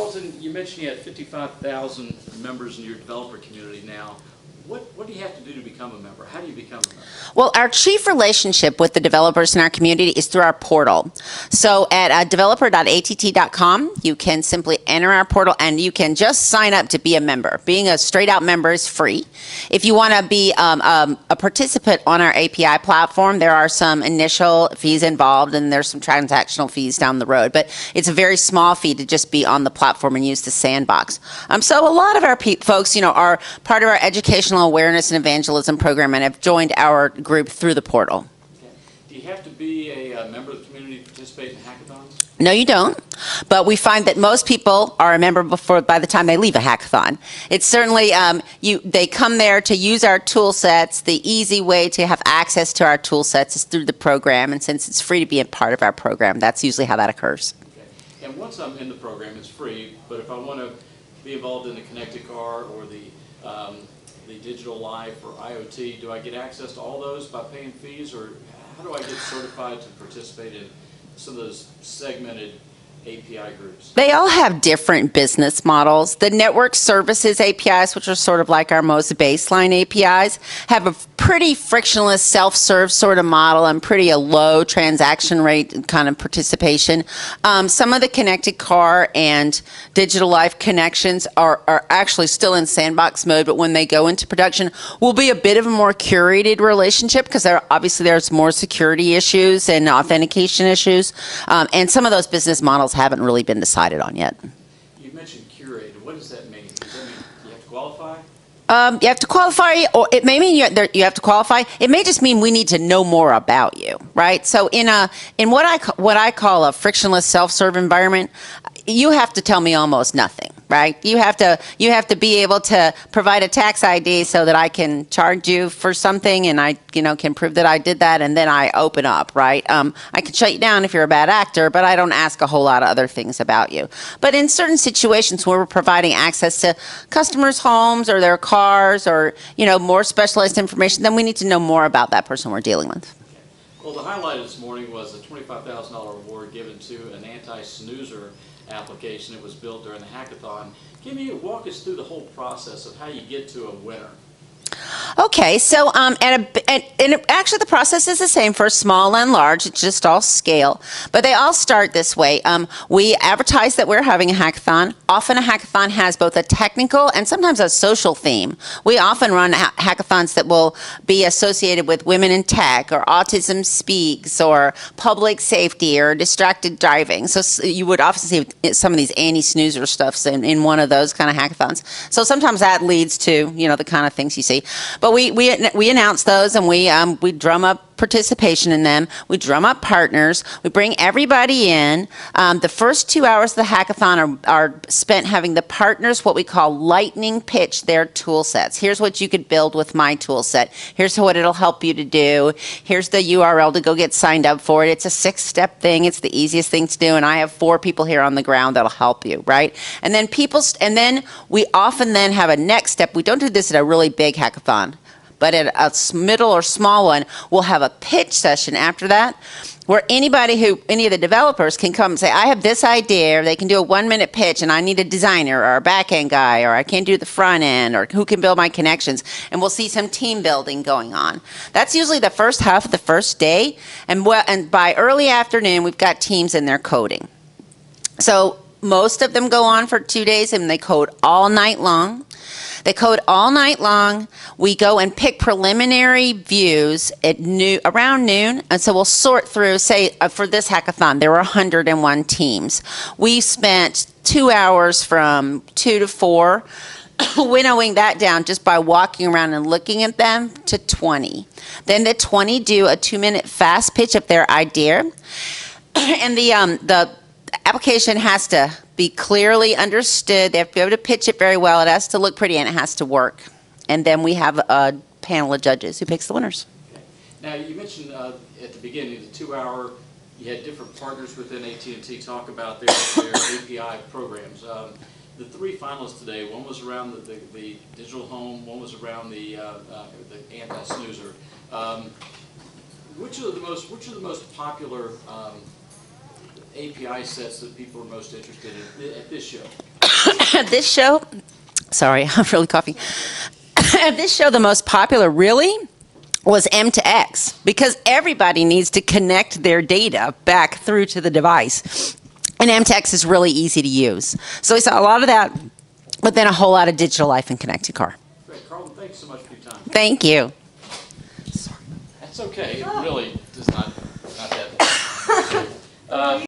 Carlton, you mentioned you had 55,000 members in your developer community now. What do you have to do to become a member? How do you become a member? Well, our chief relationship with the developers in our community is through our portal. So at developer.att.com, you can simply enter our portal and you can just sign up to be a member. Being a straight out member is free. If you want to be a participant on our API platform, there are some initial fees involved and there's some transactional fees down the road. But it's a very small fee to just be on the platform and use the sandbox. So a lot of our folks, are part of our educational awareness and evangelism program and have joined our group through the portal. Okay. Do you have to be a member of the community to participate in hackathons? No, you don't. But we find that most people are a member by the time they leave a hackathon. It's certainly, they come there to use our tool sets. The easy way to have access to our tool sets is through the program. And since it's free to be a part of our program, that's usually how that occurs. Okay. And once I'm in the program, it's free. But if I want to be involved in the connected car or the digital life or IoT, do I get access to all those by paying fees, or how do I get certified to participate in some of those segmented API groups? They all have different business models. The network services APIs, which are sort of like our most baseline APIs, have a pretty frictionless self-serve sort of model and pretty a low transaction rate kind of participation. Some of the connected car and digital life connections are actually still in sandbox mode, but when they go into production, will be a bit of a more curated relationship because obviously there's more security issues and authentication issues, and some of those business models haven't really been decided on yet. You mentioned curated. What does that mean? Does that mean you have to qualify? You have to qualify, or it may mean you have to qualify. It may just mean we need to know more about you, right? So in what I call a frictionless self-serve environment, you have to tell me almost nothing, right? You have to be able to provide a tax ID so that I can charge you for something, and I can prove that I did that, and then I open up, right? I can shut you down if you're a bad actor, but I don't ask a whole lot of other things about you. But in certain situations where we're providing access to customers' homes or their cars or more specialized information, then we need to know more about that person we're dealing with. Okay. Well, the highlight this morning was a $25,000 award given to an anti-snoozer application that was built during the hackathon. Walk us through the whole process of how you get to a winner. Okay, so and actually the process is the same for small and large. It's just all scale, but they all start this way. We advertise that we're having a hackathon. Often a hackathon has both a technical and sometimes a social theme. We often run hackathons that will be associated with women in tech or autism speaks or public safety or distracted driving. So you would often see some of these anti-snoozer stuffs in one of those kind of hackathons. So sometimes that leads to the kind of things you see. But we announce those, and we drum up participation in them. We drum up partners. We bring everybody in. The first 2 hours of the hackathon are spent having the partners what we call lightning pitch their tool sets. Here's what you could build with my tool set. Here's what it'll help you to do. Here's the URL to go get signed up for it. It's a 6-step thing. It's the easiest thing to do, and I have 4 people here on the ground that'll help you, right? And then we often then have a next step. We don't do this at a really big hackathon, but at a middle or small one, we'll have a pitch session after that where any of the developers can come and say, I have this idea, or they can do a 1-minute pitch, and I need a designer or a back-end guy, or I can't do the front end, or who can build my connections, and we'll see some team building going on. That's usually the first half of the first day, and by early afternoon, we've got teams in there coding. So most of them go on for 2 days, and they code all night long. They code all night long. We go and pick preliminary views at around noon, and so we'll sort through, say, for this hackathon, there were 101 teams. We spent 2 hours from 2 to 4 winnowing that down just by walking around and looking at them to 20. Then the 20 do a 2-minute fast pitch of their idea, and the application has to be clearly understood. They have to be able to pitch it very well. It has to look pretty, and it has to work. And then we have a panel of judges who picks the winners. Okay. Now, you mentioned at the beginning, the 2-hour, you had different partners within AT&T talk about their API programs. The 3 finalists today, one was around the digital home, one was around the anti-snoozer. Which are the most popular API sets that people are most interested in at this show? At this show, sorry, I'm really coughing. At this show, the most popular really was M to X, because everybody needs to connect their data back through to the device. And M to X is really easy to use. So we saw a lot of that, but then a whole lot of digital life and connected car. Great, Carlton, thanks so much for your time. Thank you. That's okay, it really does not that.